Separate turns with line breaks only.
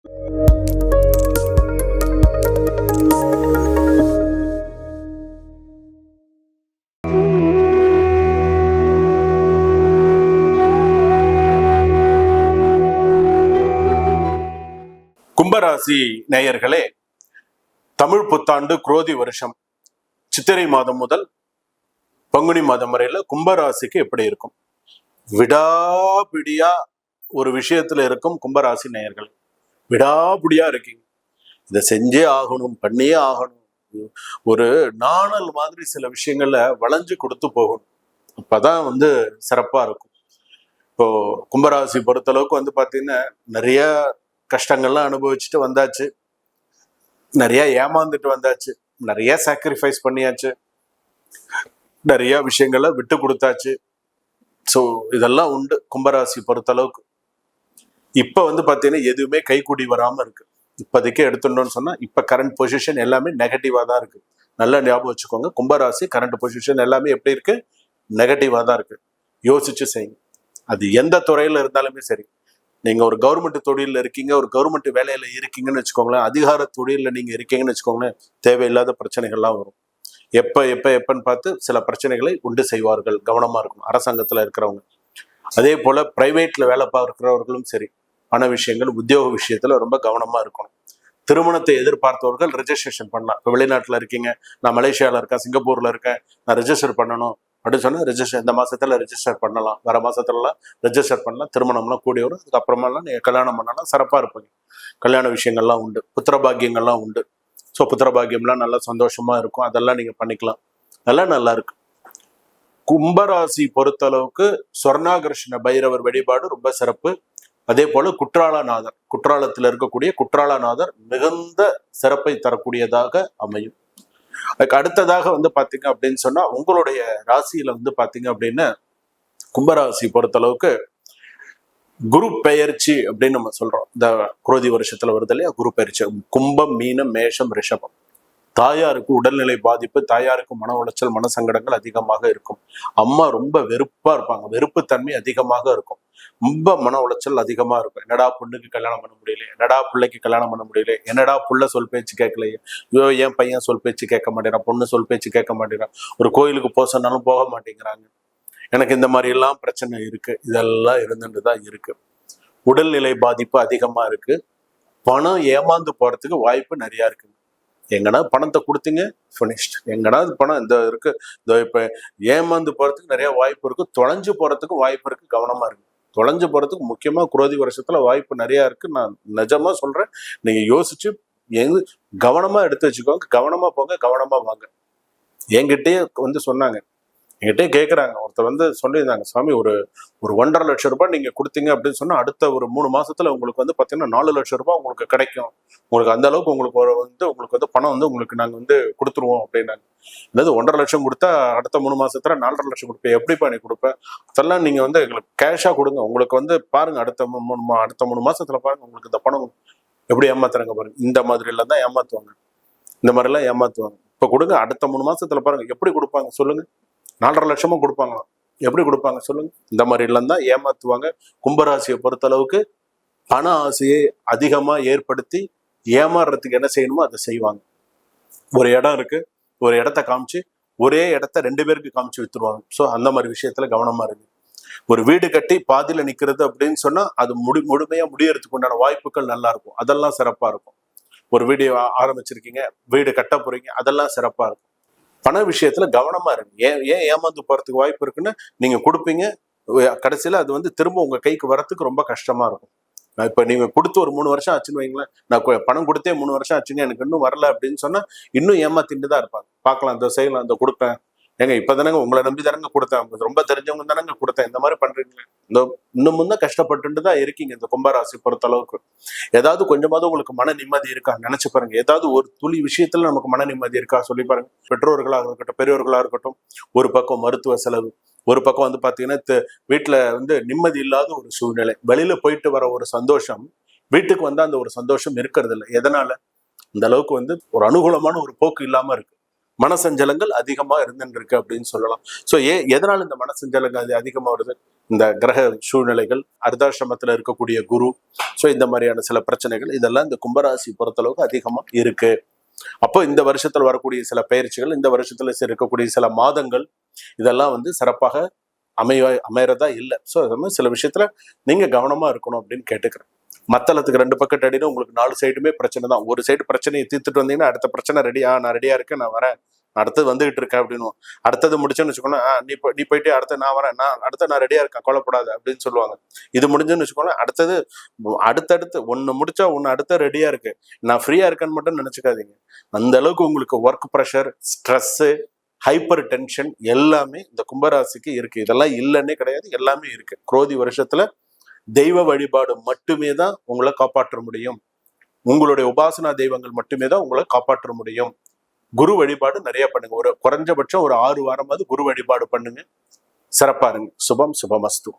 கும்பராசி நேயர்களே, தமிழ் புத்தாண்டு குரோதி வருஷம் சித்திரை மாதம் முதல் பங்குனி மாதம் வரையில கும்பராசிக்கு எப்படி இருக்கும்? விடாபிடியா ஒரு விஷயத்துல இருக்கும் கும்பராசி நேயர்கள். விடாபிடியா இருக்கீங்க, இதை செஞ்சே ஆகணும், பண்ணியே ஆகணும். ஒரு நாணல் மாதிரி சில விஷயங்கள்ல வளைஞ்சு கொடுத்து போகணும். அப்பதான் சிறப்பா இருக்கும். இப்போ கும்பராசி பொறுத்தளவுக்கு பாத்தீங்கன்னா நிறைய கஷ்டங்கள்லாம் அனுபவிச்சுட்டு வந்தாச்சு, நிறைய ஏமாந்துட்டு வந்தாச்சு, நிறைய சாக்ரிஃபைஸ் பண்ணியாச்சு, நிறைய விஷயங்களை விட்டு கொடுத்தாச்சு. ஸோ இதெல்லாம் உண்டு கும்பராசி பொறுத்தளவுக்கு. இப்ப பாத்தீங்கன்னா எதுவுமே கைக்கூடி வராம இருக்கு. இப்போதைக்கு எடுத்துட்டோம்னு சொன்னா இப்ப கரண்ட் பொசிஷன் எல்லாமே நெகட்டிவா தான் இருக்கு. நல்லா ஞாபகம் வச்சுக்கோங்க, கும்பராசி கரண்ட் பொசிஷன் எல்லாமே எப்படி இருக்கு? நெகட்டிவா தான் இருக்கு. யோசிச்சு செய்யுங்க. அது எந்த துறையில இருந்தாலுமே சரி. நீங்க ஒரு கவர்மெண்ட் தொழில இருக்கீங்க, ஒரு கவர்மெண்ட் வேலையில இருக்கீங்கன்னு வச்சுக்கோங்களேன், அதிகார தொழில நீங்க இருக்கீங்கன்னு வச்சுக்கோங்களேன், தேவையில்லாத பிரச்சனைகள்லாம் வரும். எப்பன்னு பார்த்து சில பிரச்சனைகளை உண்டு செய்வார்கள். கவனமா இருக்கணும் அரசாங்கத்துல இருக்கிறவங்க. அதே போல பிரைவேட்ல வேலை பார்க்கிறவர்களும் சரி, பண விஷயங்கள் உத்தியோக விஷயத்துல ரொம்ப கவனமா இருக்கணும். திருமணத்தை எதிர்பார்த்தவர்கள் ரெஜிஸ்ட்ரேஷன் பண்ணலாம். இப்போ வெளிநாட்டுல இருக்கீங்க, நான் மலேசியால இருக்கேன், சிங்கப்பூர்ல இருக்கேன், நான் ரெஜிஸ்டர் பண்ணணும் அப்படின்னு சொன்னா ரெஜிஸ்டர் இந்த மாசத்துல ரெஜிஸ்டர் பண்ணலாம், வர மாசத்துலலாம் ரெஜிஸ்டர் பண்ணலாம். திருமணம்லாம் கூடி வரும். அதுக்கப்புறமாலாம் நீங்க கல்யாணம் பண்ணலாம், சிறப்பா இருப்பீங்க. கல்யாண விஷயங்கள்லாம் உண்டு, புத்திரபாகியங்கள்லாம் உண்டு. ஸோ புத்திரபாகியம்லாம் நல்லா சந்தோஷமா இருக்கும். அதெல்லாம் நீங்க பண்ணிக்கலாம். நல்லா இருக்கு. கும்பராசி பொறுத்தளவுக்கு சொர்ணாகர்ஷ்ண பைரவர் வழிபாடு ரொம்ப சிறப்பு. அதே போல குற்றாலநாதர், குற்றாலத்தில் இருக்கக்கூடிய குற்றாலநாதர் மிகுந்த சிறப்பை தரக்கூடியதாக அமையும். அதுக்கு அடுத்ததாக பாத்தீங்க அப்படின்னு சொன்னா, உங்களுடைய ராசியில பாத்தீங்க அப்படின்னா கும்பராசி பொறுத்தளவுக்கு குரு பெயர்ச்சி அப்படின்னு நம்ம சொல்றோம். இந்த குரோதி வருஷத்துல வருது இல்லையா, குரு பெயர்ச்சி. கும்பம், மீனம், மேஷம், ரிஷபம். தாயாருக்கு உடல்நிலை பாதிப்பு, தாயாருக்கு மன உளைச்சல், மன சங்கடங்கள் அதிகமாக இருக்கும். அம்மா ரொம்ப வெறுப்பா இருப்பாங்க, வெறுப்பு தன்மை அதிகமாக இருக்கும். ரொம்ப மன உளைச்சல் அதிகமா இருக்கும். என்னடா பொண்ணுக்கு கல்யாணம் பண்ண முடியல, என்னடா பிள்ளைக்கு கல்யாணம் பண்ண முடியல, என்னடா புள்ள சொல் பேச்சு கேட்கலையே, ஐயோ என் பையன் சொல் பேச்சு கேட்க மாட்டேறான், பொண்ணு சொல் பேச்சு கேட்க மாட்டேறான், ஒரு கோயிலுக்கு போக சொன்னாலும் போக மாட்டேங்கிறாங்க, எனக்கு இந்த மாதிரி எல்லாம் பிரச்சனை இருக்கு. இதெல்லாம் இருந்துட்டுதான் இருக்கு. உடல்நிலை பாதிப்பு அதிகமா இருக்கு. பணம் ஏமாந்து போறதுக்கு வாய்ப்பு நிறைய இருக்கு. எங்கன்னா பணத்தை கொடுத்தீங்க, ஃபினிஷ்ட். எங்கன்னா பணம் இந்த இருக்கு, இந்த இப்ப ஏமாந்து போறதுக்கு நிறைய வாய்ப்பு இருக்கு. தொலைஞ்சு போறதுக்கு வாய்ப்பு இருக்கு. கவனமா இருக்கு. தொலைஞ்சு போறதுக்கு முக்கியமா குரோதி வருஷத்துல வாய்ப்பு நிறைய இருக்கு. நான் நிஜமா சொல்றேன். நீங்க யோசிச்சு கவனமா எடுத்து வச்சுக்கோங்க. கவனமா போங்க, கவனமா வாங்க. என்கிட்டயே சொன்னாங்க, என்கிட்டயே கேட்குறாங்க. ஒருத்தர் சொல்லியிருந்தாங்க, சுவாமி ஒரு 1.5 லட்சம் ரூபாய் நீங்க கொடுத்தீங்க அப்படின்னு சொன்னா அடுத்த ஒரு 3 மாசத்துல உங்களுக்கு பாத்தீங்கன்னா 4 லட்சம் ரூபாய் உங்களுக்கு கிடைக்கும். உங்களுக்கு அந்த அளவுக்கு உங்களுக்கு பணம் உங்களுக்கு நாங்க கொடுத்துருவோம் அப்படின்னாங்க. அதாவது 1.5 லட்சம் கொடுத்தா அடுத்த 3 மாசத்துல 4.5 லட்சம் கொடுப்பேன், எப்படிப்பா நீ கொடுப்பேன்? அதெல்லாம் நீங்க எங்களுக்கு கேஷா கொடுங்க. உங்களுக்கு பாருங்க, அடுத்த 3 மாசத்துல பாருங்க உங்களுக்கு இந்த பணம் எப்படி ஏமாத்துறாங்க பாருங்க. இந்த மாதிரி எல்லாம் தான் ஏமாத்துவாங்க. இந்த மாதிரி எல்லாம் ஏமாத்துவாங்க. இப்ப கொடுங்க, அடுத்த 3 மாசத்துல பாருங்க எப்படி கொடுப்பாங்க சொல்லுங்க. 4.5 லட்சமும் கொடுப்பாங்களாம். எப்படி கொடுப்பாங்க சொல்லுங்க. இந்த மாதிரி எல்லாம் தான் ஏமாத்துவாங்க. கும்பராசியை பொறுத்தளவுக்கு பண ஆசையை அதிகமா ஏற்படுத்தி ஏமாறுறதுக்கு என்ன செய்யணுமோ அதை செய்வாங்க. ஒரு இடம் இருக்கு, ஒரு இடத்த காமிச்சு ஒரே இடத்த 2 பேருக்கு காமிச்சு வித்துருவாங்க. ஸோ அந்த மாதிரி விஷயத்துல கவனமா இருக்கு. ஒரு வீடு கட்டி பாதியில நிக்கிறது அப்படின்னு சொன்னா அது முழுமையா முடியறதுக்கு உண்டான வாய்ப்புகள் நல்லா இருக்கும். அதெல்லாம் சிறப்பா இருக்கும். ஒரு வீடு ஆரம்பிச்சிருக்கீங்க, வீடு கட்ட போறீங்க, அதெல்லாம் சிறப்பா இருக்கும். பண விஷயத்துல கவனமா இருக்கு. ஏன் ஏமாந்து போறதுக்கு வாய்ப்பு இருக்குன்னு நீங்க கொடுப்பீங்க, கடைசியில அது திரும்ப உங்க கைக்கு வரத்துக்கு ரொம்ப கஷ்டமா இருக்கும். இப்ப நீங்க கொடுத்து ஒரு 3 வருஷம் ஆச்சுன்னு வைங்களேன், நான் பணம் கொடுத்தே 3 வருஷம் ஆச்சுங்க, எனக்கு இன்னும் வரல அப்படின்னு சொன்னா இன்னும் ஏமாத்திட்டு தான் இருப்பாங்க. பார்க்கலாம், இந்த செய்யலாம், இந்த கொடுப்பேன், ஏங்க இப்பதானங்க உங்களை நம்பி தானங்க கொடுத்தேன், ரொம்ப தெரிஞ்சவங்க தானங்க கொடுத்தேன், இந்த மாதிரி பண்றீங்களே, இந்த இன்னமும் தான் கஷ்டப்பட்டு தான் இருக்கீங்க. இந்த கும்பராசி பொறுத்த அளவுக்கு ஏதாவது கொஞ்சமாவது உங்களுக்கு மன நிம்மதி இருக்கா நினைச்சு பாருங்க. ஏதாவது ஒரு துளி விஷயத்துல நமக்கு மன நிம்மதி இருக்கா சொல்லி பாருங்க. பெற்றோர்களாக இருக்கட்டும், பெரியவர்களா இருக்கட்டும், ஒரு பக்கம் மருத்துவ செலவு, ஒரு பக்கம் பாத்தீங்கன்னா வீட்டுல நிம்மதி இல்லாத ஒரு சூழ்நிலை, வெளியில போயிட்டு வர ஒரு சந்தோஷம் வீட்டுக்கு அந்த ஒரு சந்தோஷம் இருக்கிறது இல்லை. எதனால? இந்த அளவுக்கு ஒரு அனுகூலமான ஒரு போக்கு இல்லாம இருக்கு. மனசஞ்சலங்கள் அதிகமா இருந்துட்டு இருக்கு அப்படின்னு சொல்லலாம். ஸோ எதனால இந்த மனசஞ்சலங்கள் அது அதிகமா வருது? இந்த கிரக சூழ்நிலைகள், அர்த்தாசிரமத்துல இருக்கக்கூடிய குரு, ஸோ இந்த மாதிரியான சில பிரச்சனைகள் இதெல்லாம் இந்த கும்பராசி பொறுத்தளவுக்கு அதிகமா இருக்கு. அப்போ இந்த வருஷத்துல வரக்கூடிய சில பயிற்சிகள், இந்த வருஷத்துல இருக்கக்கூடிய சில மாதங்கள் இதெல்லாம் வந்து சிறப்பாக அமையறதா இல்லை. ஸோ அது மாதிரி சில விஷயத்துல நீங்க கவனமா இருக்கணும் அப்படின்னு கேட்டுக்கிறேன். மத்தளத்துக்கு 2 பக்கெட் அடின்னு உங்களுக்கு 4 சைடுமே பிரச்சனை தான். ஒரு சைடு பிரச்சனையை தீர்த்துட்டு வந்தீங்கன்னா அடுத்த பிரச்சனை ரெடியா, நான் ரெடியா இருக்கேன், நான் வரேன், அடுத்தது வந்துகிட்டு இருக்கேன் அப்படின்னு. அடுத்தது முடிச்சோன்னு வச்சுக்கோங்க, நீ போயிட்டு அடுத்த நான் வரேன், நான் ரெடியா இருக்கேன், கொல்லப்படாது அப்படின்னு சொல்லுவாங்க. இது முடிஞ்சுன்னு வச்சுக்கோங்க, அடுத்தடுத்து ஒன்னு முடிச்சா ஒன்னு அடுத்த ரெடியா இருக்கு, நான் ஃப்ரீயா இருக்கேன்னு மட்டும் நினைச்சுக்காதீங்க. அந்த அளவுக்கு உங்களுக்கு work pressure, stress, hyper tension எல்லாமே இந்த கும்பராசிக்கு இருக்கு. இதெல்லாம் இல்லைன்னே கிடையாது, எல்லாமே இருக்கு. குரோதி வருஷத்துல தெய்வ வழிபாடு மட்டுமே தான் உங்களை காப்பாற்ற முடியும். உங்களுடைய உபாசனா தெய்வங்கள் மட்டுமே தான் உங்களை காப்பாற்ற முடியும். குரு வழிபாடு நிறைய பண்ணுங்க. ஒரு குறைஞ்சபட்சம் ஒரு 6 வாரமாவது குரு வழிபாடு பண்ணுங்க. சிறப்பா இருங்க. சுபம் சுபமஸ்து.